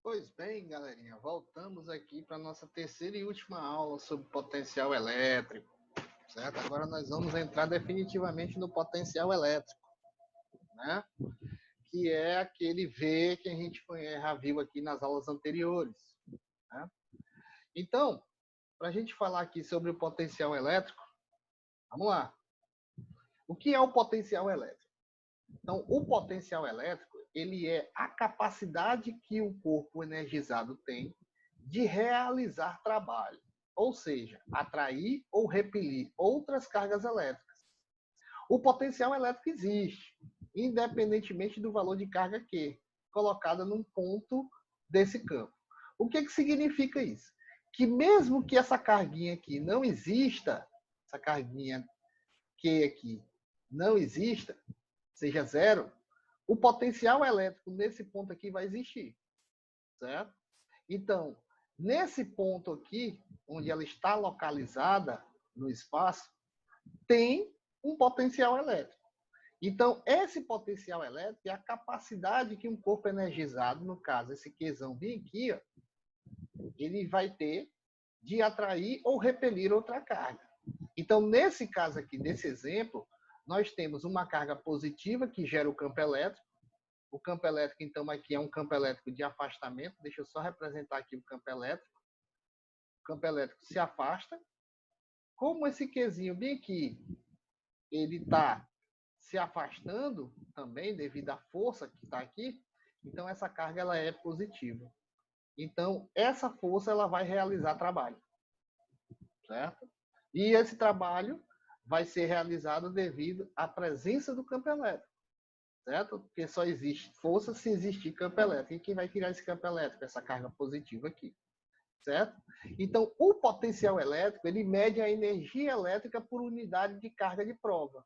Pois bem, galerinha, voltamos aqui para a nossa terceira e última aula sobre potencial elétrico, certo? Agora nós vamos entrar definitivamente no potencial elétrico, né? Que é aquele V que a gente já viu aqui nas aulas anteriores, né? Então, para a gente falar aqui sobre o potencial elétrico, vamos lá. O que é o potencial elétrico? Então, o potencial elétrico, ele é a capacidade que o corpo energizado tem de realizar trabalho, ou seja, atrair ou repelir outras cargas elétricas. O potencial elétrico existe, independentemente do valor de carga que colocada num ponto desse campo. O que significa isso? Que mesmo que essa carguinha aqui não exista, essa carguinha Q aqui não exista, seja zero, o potencial elétrico nesse ponto aqui vai existir, certo? Então, nesse ponto aqui, onde ela está localizada no espaço, tem um potencial elétrico. Então, esse potencial elétrico é a capacidade que um corpo energizado, no caso, esse Qzão bem aqui, ó, ele vai ter de atrair ou repelir outra carga. Então, nesse caso aqui, nesse exemplo, nós temos uma carga positiva que gera o campo elétrico. O campo elétrico, então, aqui é um campo elétrico de afastamento. Deixa eu só representar aqui o campo elétrico. O campo elétrico se afasta. Como esse Qzinho bem aqui, ele está se afastando também devido à força que está aqui, então essa carga ela é positiva. Então, essa força ela vai realizar trabalho, certo? E esse trabalho vai ser realizado devido à presença do campo elétrico, certo? Porque só existe força se existir campo elétrico. E quem vai tirar esse campo elétrico? Essa carga positiva aqui, certo? Então, o potencial elétrico, ele mede a energia elétrica por unidade de carga de prova.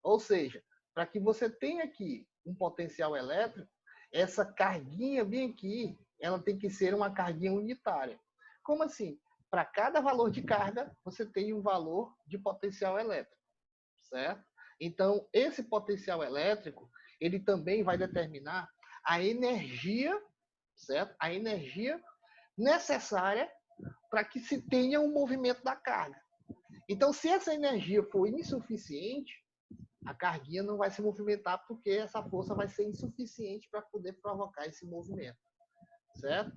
Ou seja, para que você tenha aqui um potencial elétrico, essa carguinha bem aqui, ela tem que ser uma carguinha unitária. Como assim? Para cada valor de carga, você tem um valor de potencial elétrico, certo? Então, esse potencial elétrico, ele também vai determinar a energia, certo? A energia necessária para que se tenha um movimento da carga. Então, se essa energia for insuficiente, a carguinha não vai se movimentar porque essa força vai ser insuficiente para poder provocar esse movimento, certo?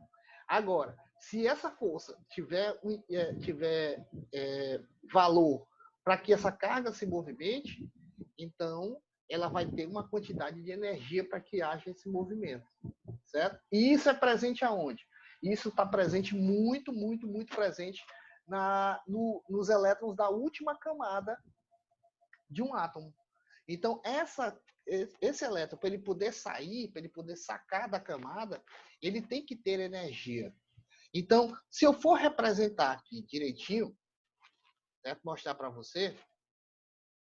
Agora, se essa força tiver valor para que essa carga se movimente, então ela vai ter uma quantidade de energia para que haja esse movimento, certo? E isso é presente aonde? Isso está presente muito presente nos elétrons da última camada de um átomo. Então, esse elétron, para ele poder sair, para ele poder sacar da camada, ele tem que ter energia. Então, se eu for representar aqui direitinho, certo? Mostrar para você,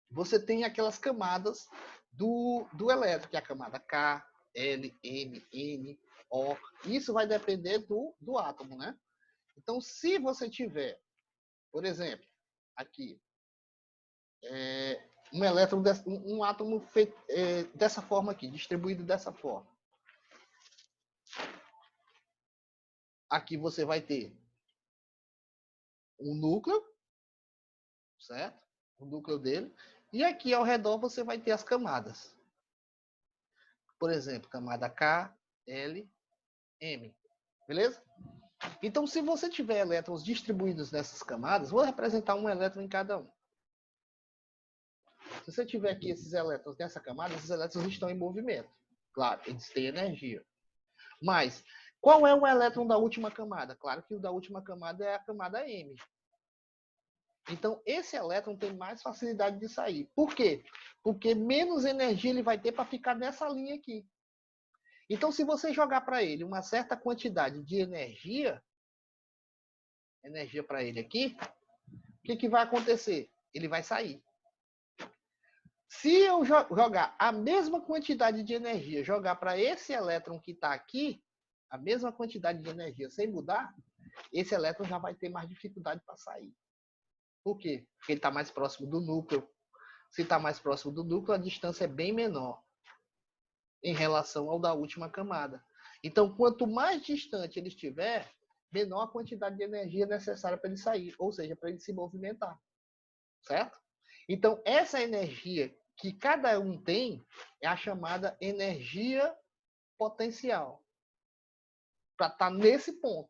você tem aquelas camadas do elétron, que é a camada K, L, M, N, O. Isso vai depender do átomo, né? Então, se você tiver, por exemplo, aqui, um elétron, um átomo feito dessa forma aqui, distribuído dessa forma. Aqui você vai ter um núcleo, certo? O núcleo dele. E aqui ao redor você vai ter as camadas. Por exemplo, camada K, L, M. Beleza? Então, se você tiver elétrons distribuídos nessas camadas, vou representar um elétron em cada um. Se você tiver aqui esses elétrons nessa camada, esses elétrons estão em movimento. Claro, eles têm energia. Mas, qual é o elétron da última camada? Claro que o da última camada é a camada M. Então, esse elétron tem mais facilidade de sair. Por quê? Porque menos energia ele vai ter para ficar nessa linha aqui. Então, se você jogar para ele uma certa quantidade de energia para ele aqui, o que vai acontecer? Ele vai sair. Se eu jogar a mesma quantidade de energia, jogar para esse elétron que está aqui, a mesma quantidade de energia sem mudar, esse elétron já vai ter mais dificuldade para sair. Por quê? Porque ele está mais próximo do núcleo. Se está mais próximo do núcleo, a distância é bem menor em relação ao da última camada. Então, quanto mais distante ele estiver, menor a quantidade de energia necessária para ele sair, ou seja, para ele se movimentar. Certo? Então, essa energia que cada um tem é a chamada energia potencial, para estar nesse ponto.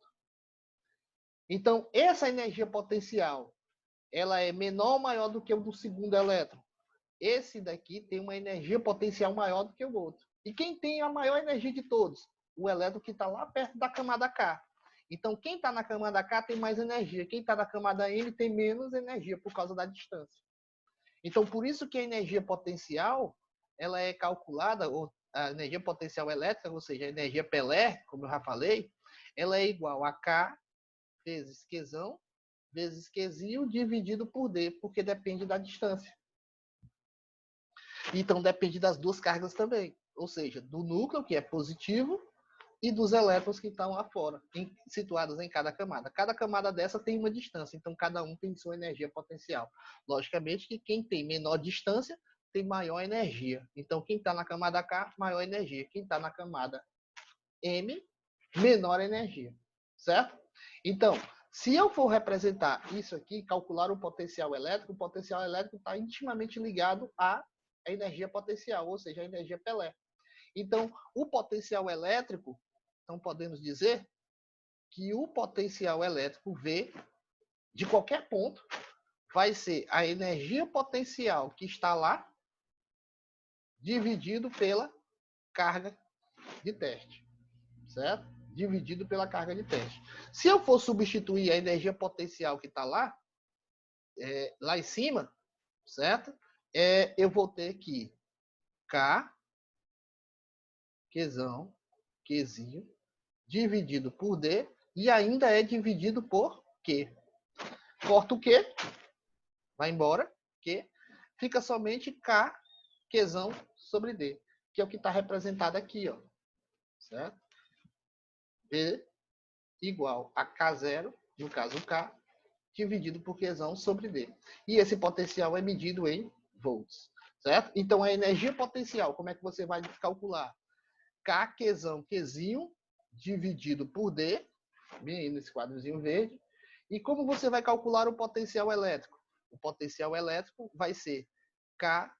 Então, essa energia potencial, ela é menor ou maior do que o do segundo elétron? Esse daqui tem uma energia potencial maior do que o outro. E quem tem a maior energia de todos? O elétron que está lá perto da camada K. Então, quem está na camada K tem mais energia. Quem está na camada M tem menos energia por causa da distância. Então, por isso que a energia potencial, ela é calculada, ou a energia potencial elétrica, ou seja, a energia Pelé, como eu já falei, ela é igual a K vezes Qzão, vezes Qzinho, dividido por D, porque depende da distância. Então, depende das duas cargas também, ou seja, do núcleo, que é positivo, e dos elétrons que estão lá fora, situados em cada camada. Cada camada dessa tem uma distância, então cada um tem sua energia potencial. Logicamente que quem tem menor distância tem maior energia. Então quem está na camada K, maior energia. Quem está na camada M, menor energia. Certo? Então, se eu for representar isso aqui, calcular o potencial elétrico está intimamente ligado à energia potencial, ou seja, a energia Pelé. Então, o potencial elétrico, então podemos dizer que o potencial elétrico V, de qualquer ponto, vai ser a energia potencial que está lá, dividido pela carga de teste, certo? Dividido pela carga de teste. Se eu for substituir a energia potencial que está lá, lá em cima, certo? Eu vou ter que K, Qzão, Qzinho, dividido por D, e ainda é dividido por Q. Corta o Q, vai embora, Q, fica somente K, Qzão sobre D, que é o que está representado aqui, ó, certo? V igual a K0, no caso K, dividido por Qzão sobre D. E esse potencial é medido em volts, certo? Então, a energia potencial, como é que você vai calcular? K, Qzão, Qzinho, dividido por D, bem aí nesse quadrozinho verde. E como você vai calcular o potencial elétrico? O potencial elétrico vai ser K,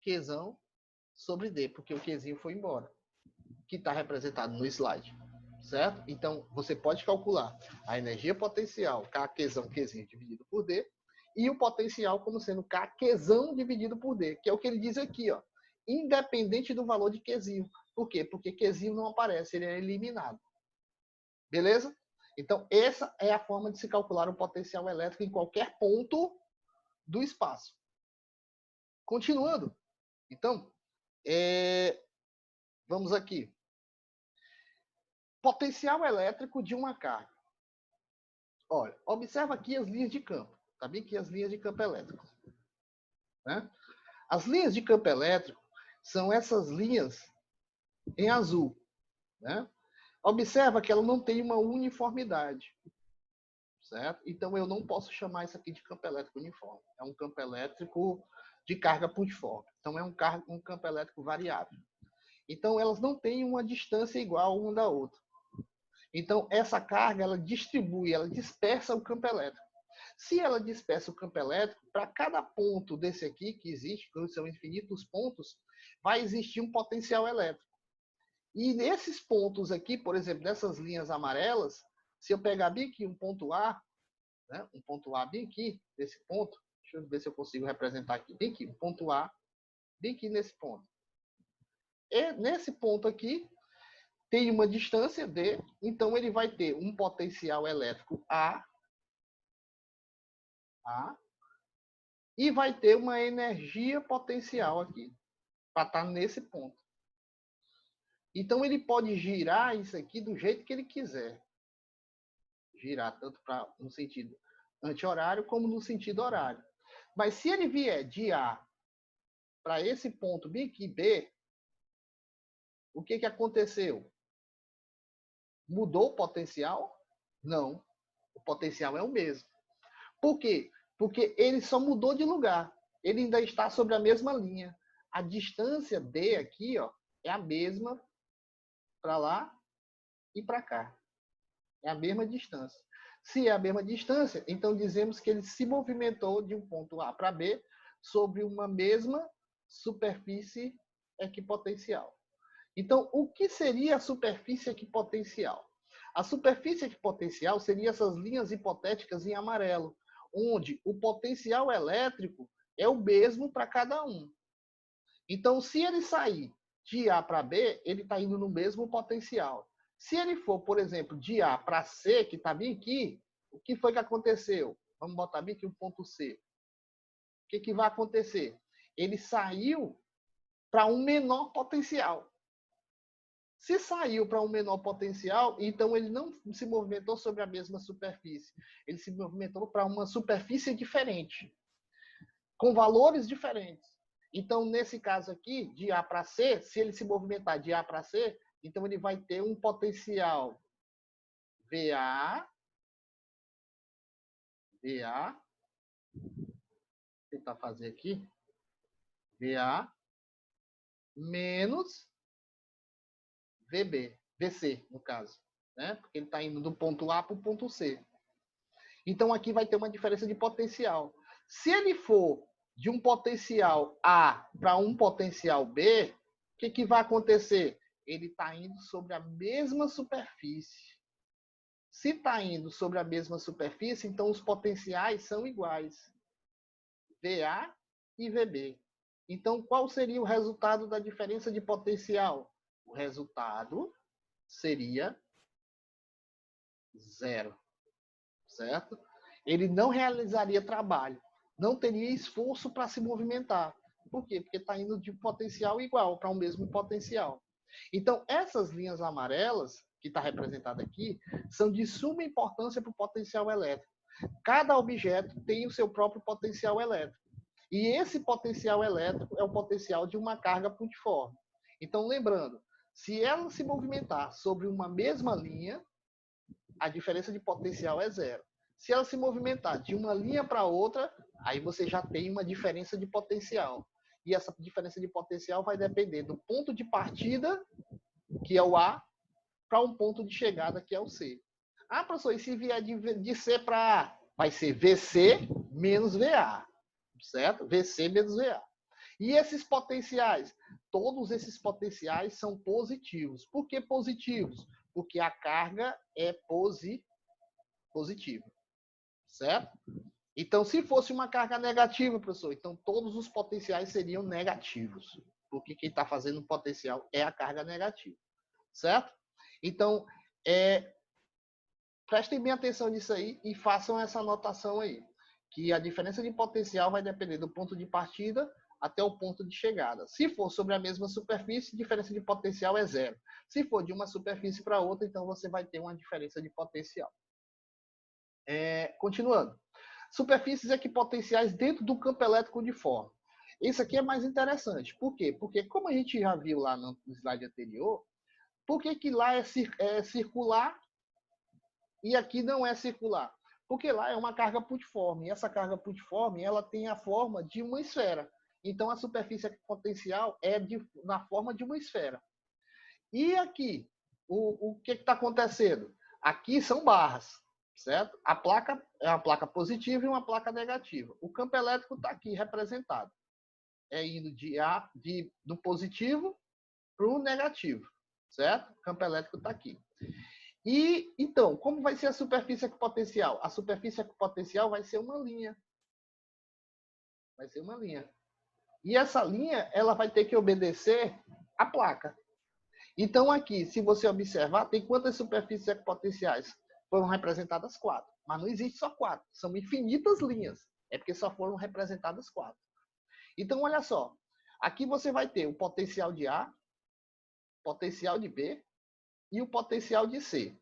Qzão, sobre D, porque o Qzinho foi embora, que está representado no slide. Certo? Então, você pode calcular a energia potencial K, Qzão, Qzinho dividido por D, e o potencial como sendo K, Qzão dividido por D, que é o que ele diz aqui, ó, independente do valor de Qzinho. Por quê? Porque Qzinho não aparece, ele é eliminado. Beleza? Então, essa é a forma de se calcular o potencial elétrico em qualquer ponto do espaço. Continuando. Então, vamos aqui. Potencial elétrico de uma carga. Olha, observa aqui as linhas de campo. Tá bem aqui as linhas de campo elétrico. Né? As linhas de campo elétrico são essas linhas em azul. Né? Observa que ela não tem uma uniformidade. Certo? Então, eu não posso chamar isso aqui de campo elétrico uniforme. É um campo elétrico de carga puntiforme. Então, é um campo elétrico variável. Então, elas não têm uma distância igual uma da outra. Então, essa carga, ela distribui, ela dispersa o campo elétrico. Se ela dispersa o campo elétrico, para cada ponto desse aqui que existe, que são infinitos pontos, vai existir um potencial elétrico. E nesses pontos aqui, por exemplo, dessas linhas amarelas, se eu pegar bem aqui um ponto A, né, um ponto A bem aqui, nesse ponto, deixa eu ver se eu consigo representar aqui, bem aqui, um ponto A, bem aqui nesse ponto. E nesse ponto aqui, tem uma distância D, então ele vai ter um potencial elétrico A, e vai ter uma energia potencial aqui, para estar nesse ponto. Então, ele pode girar isso aqui do jeito que ele quiser. Girar tanto no sentido anti-horário como no sentido horário. Mas se ele vier de A para esse ponto bem aqui, B, o que aconteceu? Mudou o potencial? Não. O potencial é o mesmo. Por quê? Porque ele só mudou de lugar. Ele ainda está sobre a mesma linha. A distância D aqui, ó, é a mesma para lá e para cá. É a mesma distância. Se é a mesma distância, então dizemos que ele se movimentou de um ponto A para B sobre uma mesma superfície equipotencial. Então, o que seria a superfície equipotencial? A superfície equipotencial seria essas linhas hipotéticas em amarelo, onde o potencial elétrico é o mesmo para cada um. Então, se ele sair de A para B, ele está indo no mesmo potencial. Se ele for, por exemplo, de A para C, que está bem aqui, o que foi que aconteceu? Vamos botar bem aqui o ponto C. O que, que vai acontecer? Ele saiu para um menor potencial. Se saiu para um menor potencial, então ele não se movimentou sobre a mesma superfície. Ele se movimentou para uma superfície diferente, com valores diferentes. Então, nesse caso aqui, de A para C, se ele se movimentar de A para C, então ele vai ter um potencial VA, vou tentar fazer aqui, VA menos VC, no caso, né? Porque ele está indo do ponto A para o ponto C. Então, aqui vai ter uma diferença de potencial. Se ele for de um potencial A para um potencial B, o que, que vai acontecer? Ele está indo sobre a mesma superfície. Se está indo sobre a mesma superfície, então os potenciais são iguais. VA e VB. Então, qual seria o resultado da diferença de potencial? O resultado seria zero, certo? Ele não realizaria trabalho, não teria esforço para se movimentar. Por quê? Porque está indo de potencial igual para um mesmo potencial. Então, essas linhas amarelas, que está representada aqui, são de suma importância para o potencial elétrico. Cada objeto tem o seu próprio potencial elétrico. E esse potencial elétrico é o potencial de uma carga pontiforme. Então, lembrando, se ela se movimentar sobre uma mesma linha, a diferença de potencial é zero. Se ela se movimentar de uma linha para outra, aí você já tem uma diferença de potencial. E essa diferença de potencial vai depender do ponto de partida, que é o A, para um ponto de chegada, que é o C. Ah, professor, e se vier de C para A? Vai ser VC menos VA, certo? VC menos VA. E esses potenciais? Todos esses potenciais são positivos. Por que positivos? Porque a carga é positiva, certo? Então, se fosse uma carga negativa, professor, então todos os potenciais seriam negativos, porque quem está fazendo o potencial é a carga negativa, certo? Então, prestem bem atenção nisso aí e façam essa anotação aí, que a diferença de potencial vai depender do ponto de partida até o ponto de chegada. Se for sobre a mesma superfície, a diferença de potencial é zero. Se for de uma superfície para outra, então você vai ter uma diferença de potencial. Continuando. Superfícies equipotenciais dentro do campo elétrico uniforme. Isso aqui é mais interessante. Por quê? Porque, como a gente já viu lá no slide anterior, por que lá é circular e aqui não é circular? Porque lá é uma carga pontiforme. E essa carga pontiforme ela tem a forma de uma esfera. Então, a superfície equipotencial é na forma de uma esfera. E aqui, o que está acontecendo? Aqui são barras, certo? A placa é uma placa positiva e uma placa negativa. O campo elétrico está aqui representado. É indo do positivo para o negativo, certo? O campo elétrico está aqui. E, então, como vai ser a superfície equipotencial? A superfície equipotencial vai ser uma linha. Vai ser uma linha. E essa linha, ela vai ter que obedecer à placa. Então, aqui, se você observar, tem quantas superfícies equipotenciais? Foram representadas 4. Mas não existe só 4. São infinitas linhas. É porque só foram representadas 4. Então, olha só. Aqui você vai ter o potencial de A, potencial de B e o potencial de C.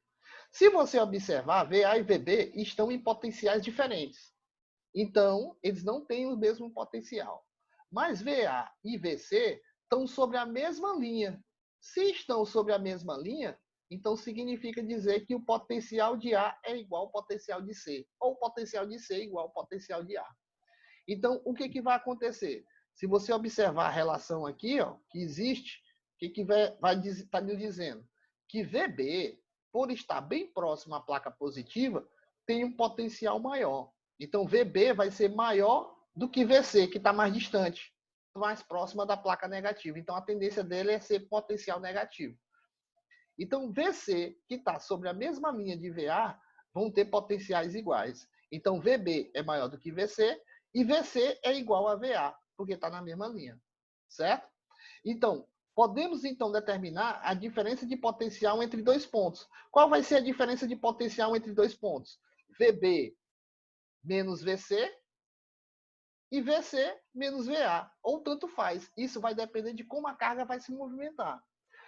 Se você observar, VA e VB estão em potenciais diferentes. Então, eles não têm o mesmo potencial. Mas VA e VC estão sobre a mesma linha. Se estão sobre a mesma linha, então significa dizer que o potencial de A é igual ao potencial de C, ou o potencial de C é igual ao potencial de A. Então, o que vai acontecer? Se você observar a relação aqui, ó, que existe, o que vai estar lhe dizendo? Que VB por estar bem próximo à placa positiva, tem um potencial maior. Então, VB vai ser maior do que VC, que está mais distante, mais próxima da placa negativa. Então, a tendência dele é ser potencial negativo. Então, VC, que está sobre a mesma linha de VA, vão ter potenciais iguais. Então, VB é maior do que VC e VC é igual a VA, porque está na mesma linha. Certo? Então, podemos então determinar a diferença de potencial entre dois pontos. Qual vai ser a diferença de potencial entre dois pontos? VB menos VC e VC menos VA, ou tanto faz. Isso vai depender de como a carga vai se movimentar.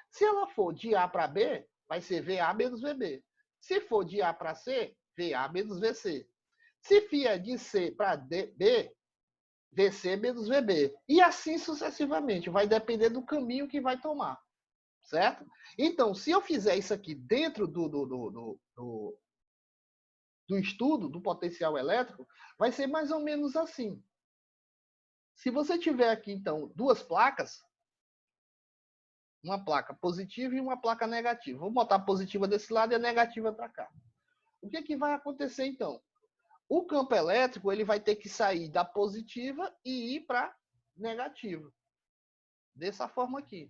Se ela for de A para B, vai ser VA menos VB. Se for de A para C, VA menos VC. Se for de C para B, VC menos VB. E assim sucessivamente. Vai depender do caminho que vai tomar. Certo? Então, se eu fizer isso aqui dentro do estudo do potencial elétrico, vai ser mais ou menos assim. Se você tiver aqui, então, duas placas, uma placa positiva e uma placa negativa. Vou botar a positiva desse lado e a negativa para cá. O que vai acontecer, então? O campo elétrico ele vai ter que sair da positiva e ir para negativa. Dessa forma aqui.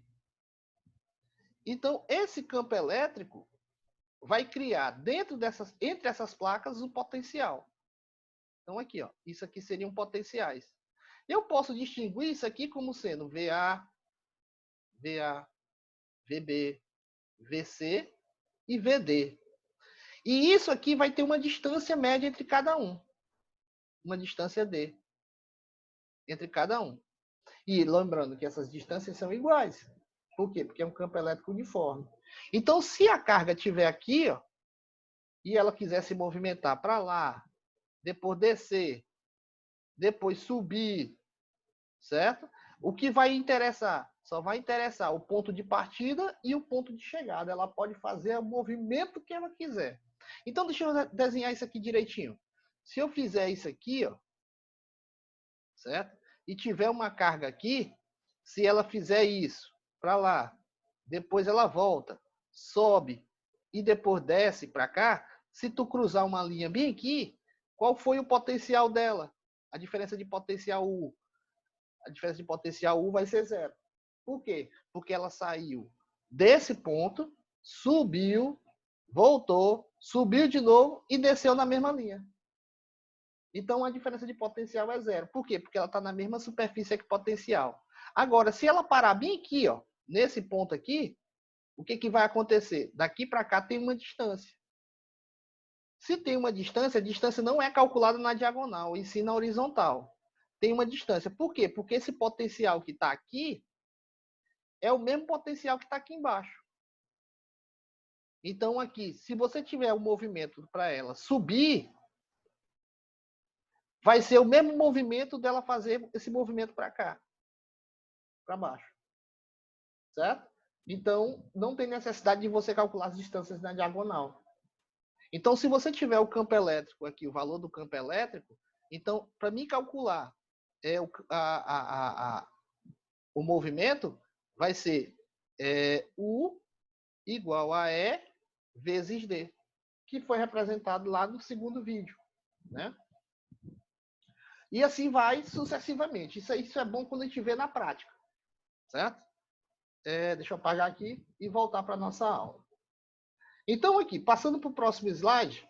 Então, esse campo elétrico vai criar entre essas placas o potencial. Então, aqui, ó, isso aqui seriam potenciais. Eu posso distinguir isso aqui como sendo VA, VB, VC e VD. E isso aqui vai ter uma distância média entre cada um. Uma distância D entre cada um. E lembrando que essas distâncias são iguais. Por quê? Porque é um campo elétrico uniforme. Então, se a carga estiver aqui, ó, e ela quiser se movimentar para lá, depois descer, depois subir, certo? O que vai interessar? Só vai interessar o ponto de partida e o ponto de chegada. Ela pode fazer o movimento que ela quiser. Então, deixa eu desenhar isso aqui direitinho. Se eu fizer isso aqui, ó, certo? E tiver uma carga aqui, se ela fizer isso para lá, depois ela volta, sobe e depois desce para cá, se tu cruzar uma linha bem aqui, qual foi o potencial dela? A diferença de potencial U. A diferença de potencial U vai ser zero. Por quê? Porque ela saiu desse ponto, subiu, voltou, subiu de novo e desceu na mesma linha. Então, a diferença de potencial é zero. Por quê? Porque ela está na mesma superfície que potencial. Agora, se ela parar bem aqui, ó, nesse ponto aqui, o que vai acontecer? Daqui para cá tem uma distância. Se tem uma distância, a distância não é calculada na diagonal, e sim na horizontal. Tem uma distância. Por quê? Porque esse potencial que está aqui é o mesmo potencial que está aqui embaixo. Então, aqui, se você tiver um movimento para ela subir, vai ser o mesmo movimento dela fazer esse movimento para cá, para baixo. Certo? Então, não tem necessidade de você calcular as distâncias na diagonal. Então, se você tiver o campo elétrico aqui, o valor do campo elétrico, então, para mim calcular o movimento, vai ser U igual a E vezes D, que foi representado lá no segundo vídeo. Né? E assim vai sucessivamente. Isso é bom quando a gente vê na prática. Certo? Deixa eu apagar aqui e voltar para a nossa aula. Então, aqui, passando para o próximo slide,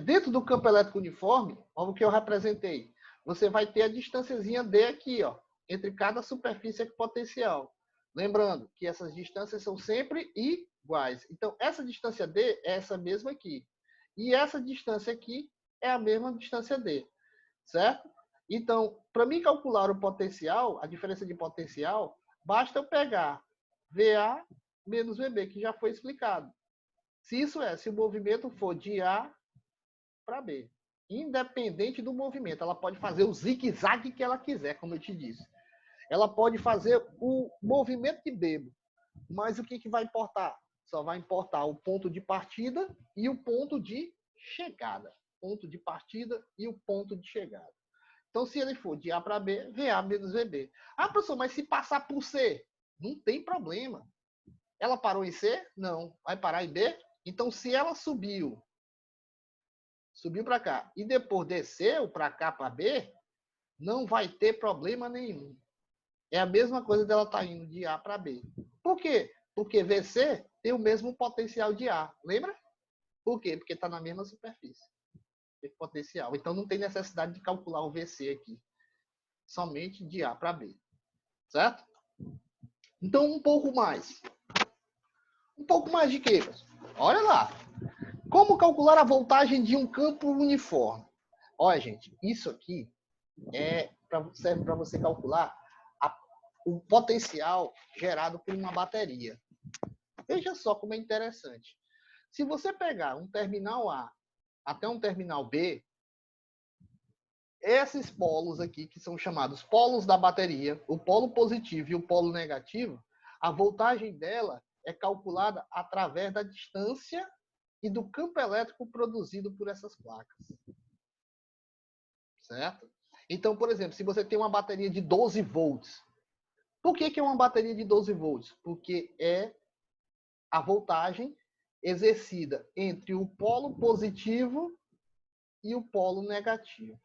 dentro do campo elétrico uniforme, olha o que eu representei. Você vai ter a distânciazinha D aqui, ó, entre cada superfície equipotencial. Lembrando que essas distâncias são sempre iguais. Então, essa distância D é essa mesma aqui. E essa distância aqui é a mesma distância D. Certo? Então, para mim calcular o potencial, a diferença de potencial, basta eu pegar VA menos VB, que já foi explicado. Se isso se o movimento for de A para B, independente do movimento, ela pode fazer o zigue-zague que ela quiser, como eu te disse. Ela pode fazer o movimento de bebo, mas o que vai importar? Só vai importar o ponto de partida e o ponto de chegada. Ponto de partida e o ponto de chegada. Então, se ele for de A para B, VA menos VB. Ah, professor, mas se passar por C? Não tem problema. Ela parou em C? Não. Vai parar em B? Então, se ela subiu para cá, e depois desceu para cá, para B, não vai ter problema nenhum. É a mesma coisa dela estar indo de A para B. Por quê? Porque VC tem o mesmo potencial de A. Lembra? Por quê? Porque está na mesma superfície. Tem potencial. Então, não tem necessidade de calcular o VC aqui. Somente de A para B. Certo? Então, um pouco mais. Um pouco mais de quê? Olha lá. Como calcular a voltagem de um campo uniforme? Olha, gente, isso aqui serve para você calcular o potencial gerado por uma bateria. Veja só como é interessante. Se você pegar um terminal A até um terminal B, esses polos aqui, que são chamados polos da bateria, o polo positivo e o polo negativo, a voltagem dela é calculada através da distância e do campo elétrico produzido por essas placas. Certo? Então, por exemplo, se você tem uma bateria de 12 volts, por que é uma bateria de 12 volts? Porque é a voltagem exercida entre o polo positivo e o polo negativo.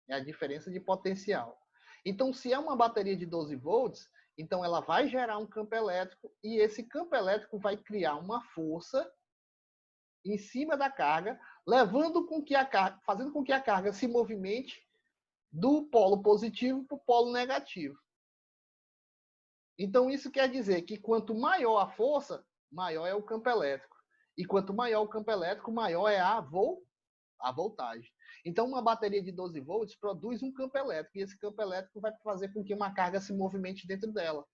É a diferença de potencial. Então, se é uma bateria de 12 volts, então ela vai gerar um campo elétrico e esse campo elétrico vai criar uma força em cima da carga, fazendo com que a carga se movimente do polo positivo para o polo negativo. Então, isso quer dizer que quanto maior a força, maior é o campo elétrico. E quanto maior o campo elétrico, maior é a voltagem. Então, uma bateria de 12 volts produz um campo elétrico. E esse campo elétrico vai fazer com que uma carga se movimente dentro dela.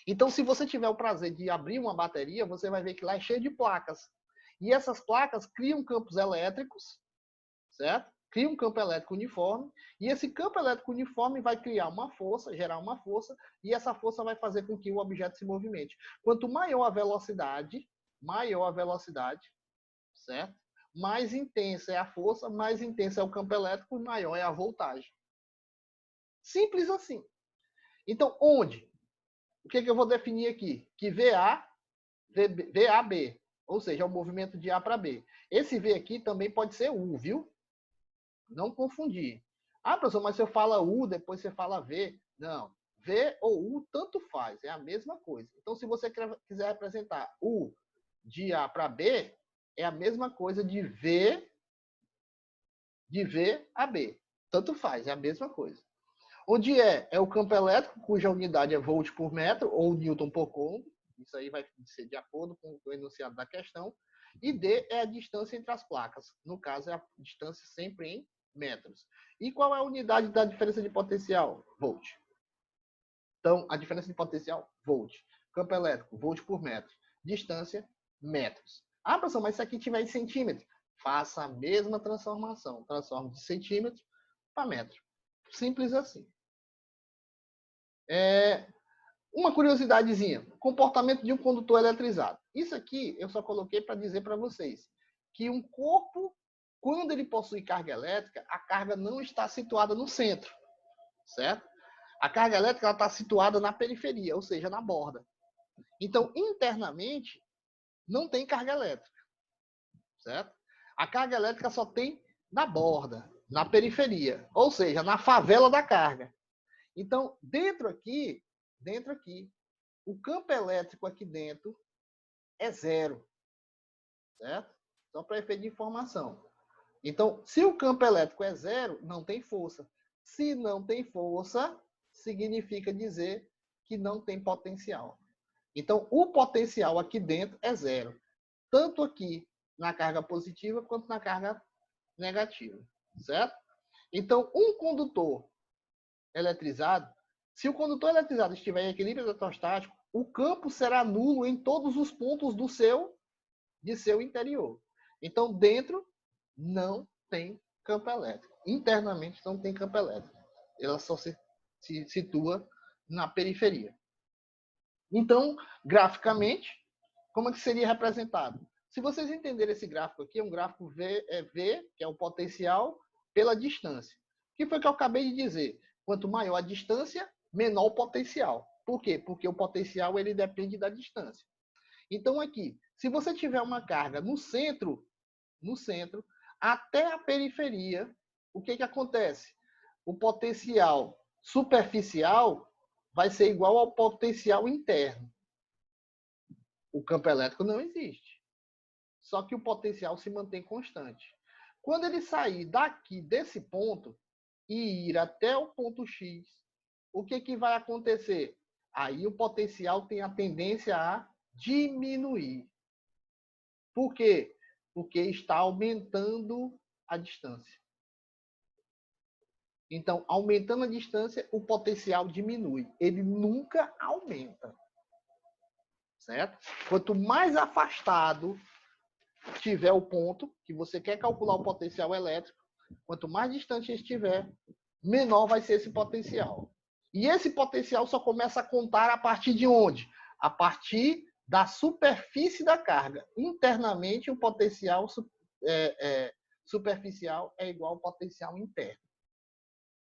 Então, se você tiver o prazer de abrir uma bateria, você vai ver que lá é cheio de placas. E essas placas criam campos elétricos, certo? Cria um campo elétrico uniforme, e esse campo elétrico uniforme vai criar uma força, gerar uma força, e essa força vai fazer com que o objeto se movimente. Quanto maior a velocidade, certo? Mais intensa é a força, mais intensa é o campo elétrico, e maior é a voltagem. Simples assim. Então, onde? O que eu vou definir aqui? Que VAB, ou seja, é o movimento de A para B. Esse V aqui também pode ser U, viu? Não confundir. Ah, professor, mas você fala U, depois você fala V. Não. V ou U, tanto faz. É a mesma coisa. Então, se você quiser representar U de A para B, é a mesma coisa de V a B. Tanto faz, é a mesma coisa. Onde é o campo elétrico, cuja unidade é volt por metro ou newton por coulomb. Isso aí vai ser de acordo com o enunciado da questão. E D é a distância entre as placas. No caso, é a distância sempre em metros. E qual é a unidade da diferença de potencial? Volt. Então, a diferença de potencial, volt. Campo elétrico, volt por metro. Distância, metros. Ah, professor, mas se aqui tiver em centímetros, faça a mesma transformação. Transforme de centímetro para metro. Simples assim. Uma curiosidadezinha. Comportamento de um condutor eletrizado. Isso aqui eu só coloquei para dizer para vocês que um corpo, quando ele possui carga elétrica, a carga não está situada no centro, certo? A carga elétrica está situada na periferia, ou seja, na borda. Então, internamente, não tem carga elétrica, certo? A carga elétrica só tem na borda, na periferia, ou seja, na favela da carga. Então, dentro aqui, o campo elétrico aqui dentro é zero, certo? Só para efeito de informação. Então, se o campo elétrico é zero, não tem força. Se não tem força, significa dizer que não tem potencial. Então, o potencial aqui dentro é zero. Tanto aqui na carga positiva quanto na carga negativa, certo? Então, um condutor eletrizado, se o condutor eletrizado estiver em equilíbrio eletrostático, o campo será nulo em todos os pontos de seu interior. Então, dentro não tem campo elétrico. Internamente não tem campo elétrico. Ela só se situa na periferia. Então, graficamente, como é que seria representado? Se vocês entenderem esse gráfico aqui, é um gráfico V, que é o potencial, pela distância. O que foi que eu acabei de dizer? Quanto maior a distância, menor o potencial. Por quê? Porque o potencial ele depende da distância. Então, aqui, se você tiver uma carga no centro, até a periferia, o que acontece? O potencial superficial vai ser igual ao potencial interno. O campo elétrico não existe. Só que o potencial se mantém constante. Quando ele sair daqui desse ponto e ir até o ponto X, o que vai acontecer? Aí o potencial tem a tendência a diminuir. Por quê? Porque está aumentando a distância. Então, aumentando a distância, o potencial diminui. Ele nunca aumenta. Certo? Quanto mais afastado tiver o ponto que você quer calcular o potencial elétrico, quanto mais distante estiver, menor vai ser esse potencial. E esse potencial só começa a contar a partir de onde? A partir da superfície da carga. Internamente, o potencial superficial é igual ao potencial interno.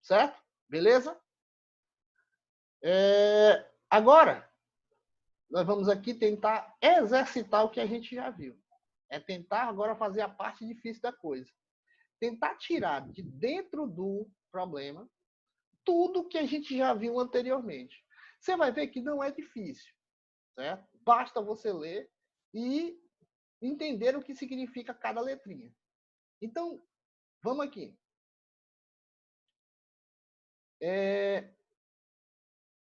Certo? Beleza? Agora, nós vamos aqui tentar exercitar o que a gente já viu. É tentar agora fazer a parte difícil da coisa. Tentar tirar de dentro do problema tudo que a gente já viu anteriormente. Você vai ver que não é difícil, certo? Basta você ler e entender o que significa cada letrinha. Então, vamos aqui.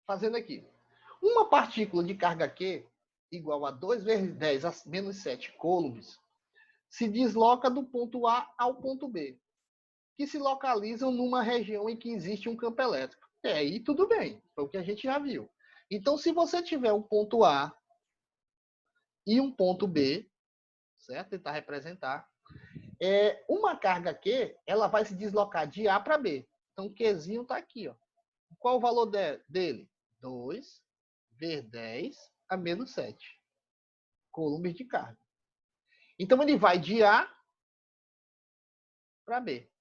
Fazendo aqui. Uma partícula de carga Q igual a 2 vezes 10 a menos 7 coulombs se desloca do ponto A ao ponto B, que se localizam numa região em que existe um campo elétrico. Aí tudo bem, foi o que a gente já viu. Então, se você tiver um ponto A e um ponto B, certo? Tentar representar. Uma carga Q, ela vai se deslocar de A para B. Então, o Qzinho está aqui. Ó. Qual o valor dele? 2 vezes 10 a menos 7 coulombs de carga. Então, ele vai de A para B.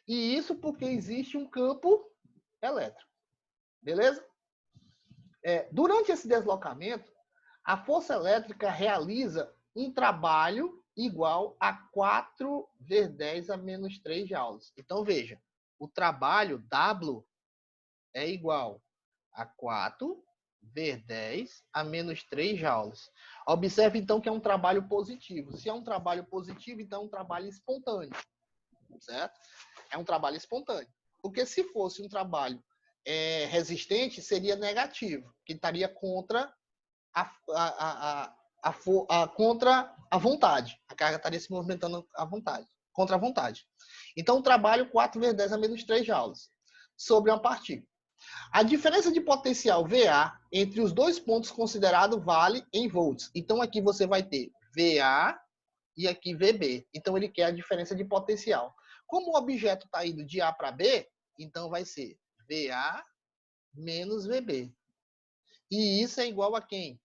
E isso porque existe um campo elétrico. Beleza? Durante esse deslocamento, a força elétrica realiza um trabalho igual a 4 vezes 10 a menos 3 joules. Então, veja, o trabalho W é igual a 4 vezes 10 a menos 3 joules. Observe, então, que é um trabalho positivo. Se é um trabalho positivo, então é um trabalho espontâneo. Certo? É um trabalho espontâneo. Porque se fosse um trabalho resistente, seria negativo, que estaria contra contra a vontade. A carga estaria se movimentando à vontade, contra a vontade. Então, o trabalho 4 vezes 10 a menos 3 joules sobre uma partícula. A diferença de potencial VA entre os dois pontos considerado vale em volts. Então, aqui você vai ter VA e aqui VB. Então, ele quer a diferença de potencial. Como o objeto está indo de A para B, então vai ser VA menos VB. E isso é igual a quem?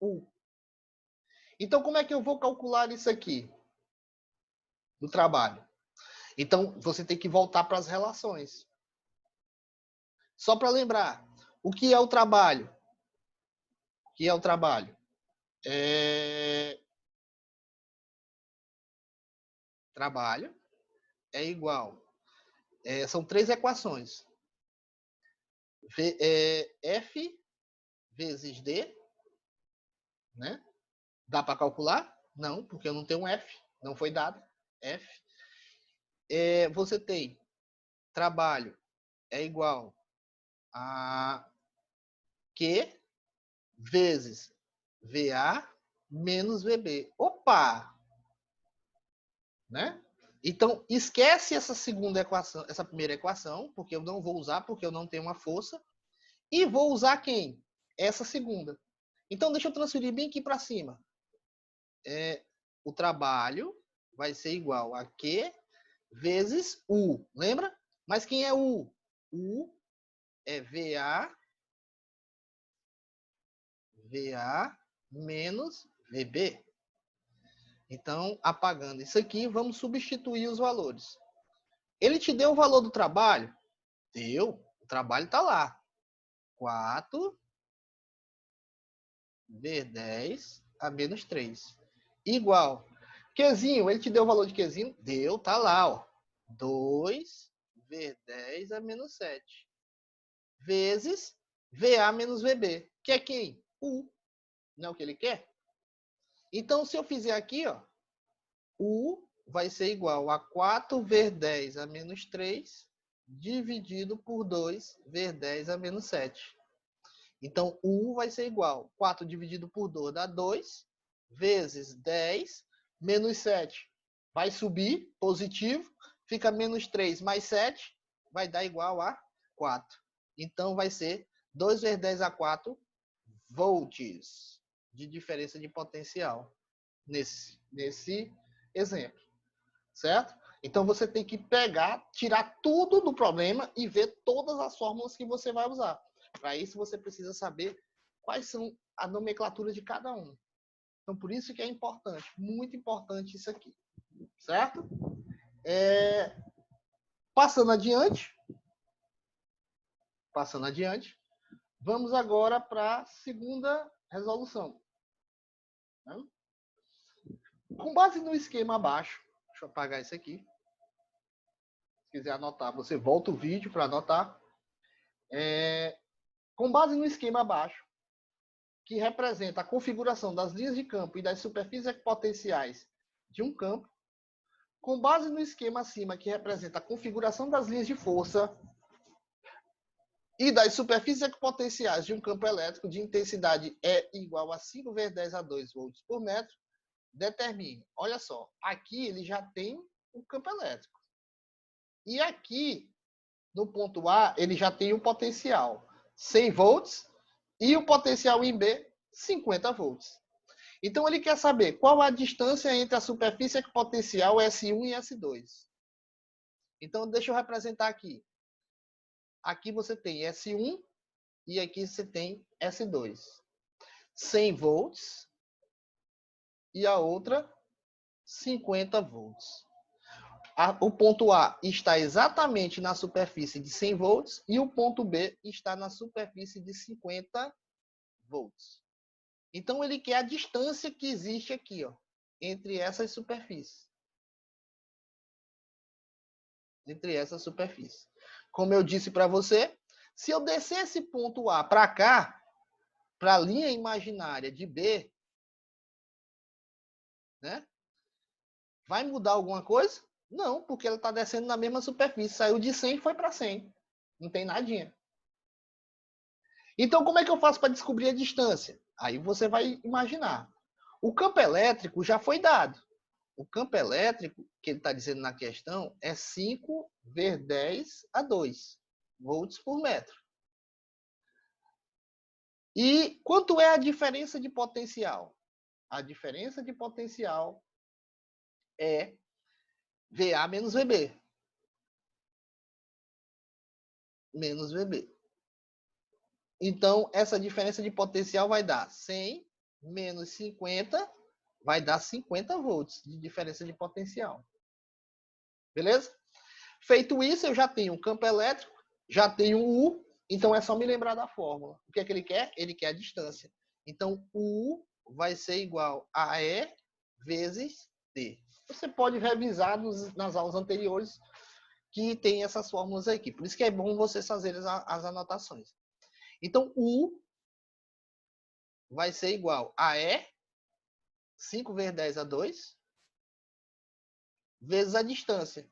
U. Então, como é que eu vou calcular isso aqui? Do trabalho. Então, você tem que voltar para as relações. Só para lembrar, o que é o trabalho? O que é o trabalho? Trabalho é igual. São 3 equações. F vezes D, né? Dá para calcular? Não, porque eu não tenho um F. Não foi dado. F. Você tem trabalho é igual a Q vezes VA menos VB. Opa! Né? Então, esquece essa segunda equação, essa primeira equação, porque eu não vou usar, porque eu não tenho uma força. E vou usar quem? Essa segunda. Então, deixa eu transferir bem aqui para cima. O trabalho vai ser igual a Q vezes U. Lembra? Mas quem é U? U é VA menos VB. Então, apagando isso aqui, vamos substituir os valores. Ele te deu o valor do trabalho? Deu. O trabalho está lá. 4 vezes 10 a menos 3. Igual. Qzinho, ele te deu o valor de Qzinho? Deu, tá lá, ó. 2 vezes 10 a menos 7. Vezes VA menos VB. Que é quem? U. Não é o que ele quer? Então, se eu fizer aqui, ó, U vai ser igual a 4 vezes 10 a menos 3, dividido por 2 vezes 10 a menos 7. Então, U vai ser igual. 4 dividido por 2 dá 2, vezes 10, menos 7. Vai subir, positivo, fica menos 3 mais 7, vai dar igual a 4. Então, vai ser 2 vezes 10 a 4 volts de diferença de potencial nesse exemplo, certo? Então, você tem que pegar, tirar tudo do problema e ver todas as fórmulas que você vai usar. Para isso, você precisa saber quais são a nomenclatura de cada um. Então, por isso que é importante, muito importante isso aqui, certo? Passando adiante, vamos agora para a segunda resolução. Com base no esquema abaixo, deixa eu apagar isso aqui. Se quiser anotar, você volta o vídeo para anotar. Com base no esquema abaixo, que representa a configuração das linhas de campo e das superfícies equipotenciais de um campo, com base no esquema acima, que representa a configuração das linhas de força e das superfícies equipotenciais de um campo elétrico de intensidade E igual a 5 vezes 10 a 2 volts por metro, determine. Olha só, aqui ele já tem o campo elétrico. E aqui, no ponto A, ele já tem o potencial 100 volts e o potencial em B, 50 volts. Então, ele quer saber qual a distância entre a superfície equipotencial S1 e S2. Então, deixa eu representar aqui. Aqui você tem S1 e aqui você tem S2. 100 volts e a outra 50 volts. O ponto A está exatamente na superfície de 100 volts e o ponto B está na superfície de 50 volts. Então, ele quer a distância que existe aqui, ó, entre essas superfícies. Como eu disse para você, se eu descer esse ponto A para cá, para a linha imaginária de B, né? Vai mudar alguma coisa? Não, porque ela está descendo na mesma superfície. Saiu de 100 e foi para 100. Não tem nadinha. Então, como é que eu faço para descobrir a distância? Aí você vai imaginar. O campo elétrico já foi dado. O campo elétrico, que ele está dizendo na questão, é 5 vezes 10 a 2 volts por metro. E quanto é a diferença de potencial? A diferença de potencial é VA menos VB. Menos VB. Então, essa diferença de potencial vai dar 100 menos 50, vai dar 50 volts de diferença de potencial. Beleza? Feito isso, eu já tenho um campo elétrico, já tenho um U, então é só me lembrar da fórmula. O que é que ele quer? Ele quer a distância. Então, o U vai ser igual a E vezes T. Você pode revisar nas aulas anteriores que tem essas fórmulas aqui. Por isso que é bom vocês fazerem as anotações. Então, U vai ser igual a E, 5 vezes 10 a 2, vezes a distância.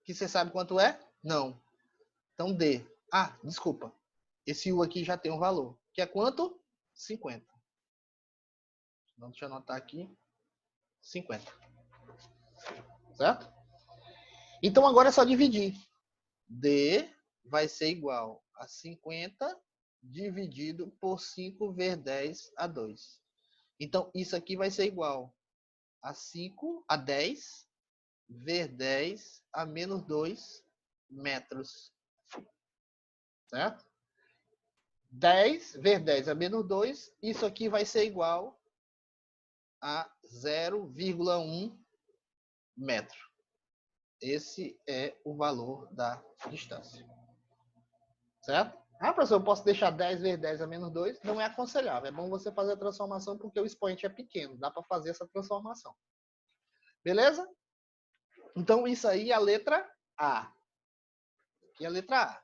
Que você sabe quanto é? Não. Então, D. Ah, desculpa. Esse U aqui já tem um valor. Que é quanto? 50. Então, deixa eu anotar aqui. 50. Certo? Então, agora é só dividir. D vai ser igual a 50 dividido por 5 vezes 10 a 2. Então, isso aqui vai ser igual a 5 a 10 vezes 10 a menos 2 metros. Certo? 10 vezes 10 a menos 2, isso aqui vai ser igual a 0,1 metro. Esse é o valor da distância. Certo? Ah, professor, eu posso deixar 10 vezes 10 a menos 2? Não é aconselhável. É bom você fazer a transformação porque o expoente é pequeno. Dá para fazer essa transformação. Beleza? Então, isso aí é a letra A. Aqui é a letra A.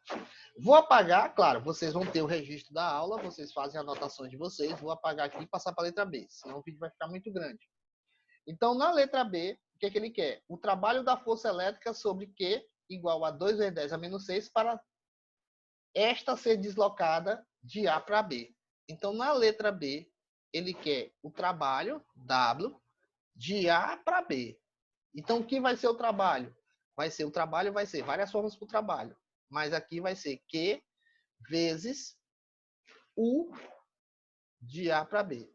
Vou apagar, claro, vocês vão ter o registro da aula, vocês fazem a anotação de vocês. Vou apagar aqui e passar para a letra B, senão o vídeo vai ficar muito grande. Então, na letra B, o que é que ele quer? O trabalho da força elétrica sobre Q igual a 2 vezes 10 a menos 6 para esta ser deslocada de A para B. Então, na letra B, ele quer o trabalho, W, de A para B. Então, o que vai ser o trabalho? Vai ser várias formas para o trabalho. Mas aqui vai ser Q vezes U de A para B.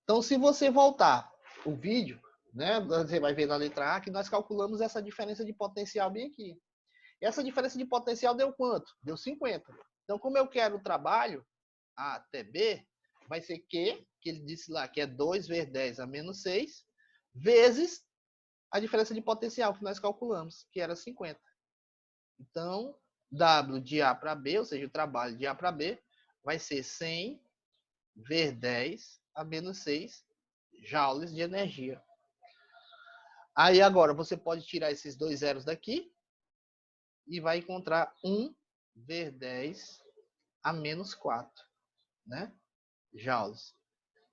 Então, se você voltar o vídeo, né, você vai ver na letra A que nós calculamos essa diferença de potencial bem aqui. Essa diferença de potencial deu quanto? Deu 50. Então, como eu quero o trabalho A até B, vai ser Q, que ele disse lá que é 2 vezes 10 a menos 6, vezes a diferença de potencial que nós calculamos, que era 50. Então, W de A para B, ou seja, o trabalho de A para B, vai ser 100 vezes 10 a menos 6 joules de energia. Aí agora você pode tirar esses dois zeros daqui e vai encontrar 1 vezes 10 a menos 4, né? Joules.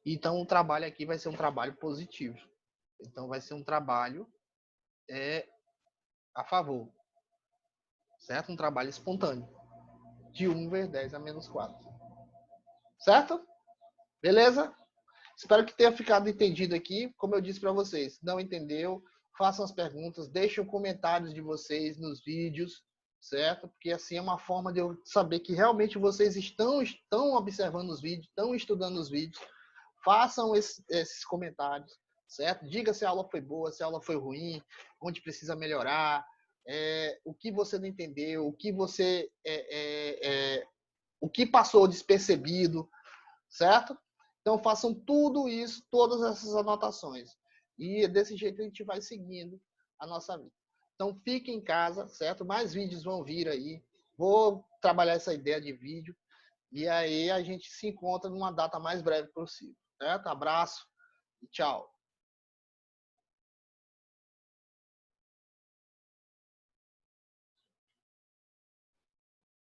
Então o trabalho aqui vai ser um trabalho positivo. Então vai ser um trabalho a favor, certo? Um trabalho espontâneo de 1 vezes 10 a menos 4. Certo? Beleza? Espero que tenha ficado entendido aqui. Como eu disse para vocês, não entendeu? Façam as perguntas, deixem comentários de vocês nos vídeos, certo? Porque assim é uma forma de eu saber que realmente vocês estão observando os vídeos, estão estudando os vídeos. Façam esses comentários, certo? Diga se a aula foi boa, se a aula foi ruim, onde precisa melhorar, o que você não entendeu, o que você o que passou despercebido, certo? Então façam tudo isso, todas essas anotações. E desse jeito a gente vai seguindo a nossa vida. Então fique em casa, certo? Mais vídeos vão vir aí. Vou trabalhar essa ideia de vídeo. E aí a gente se encontra numa data mais breve possível. Certo? Abraço e tchau.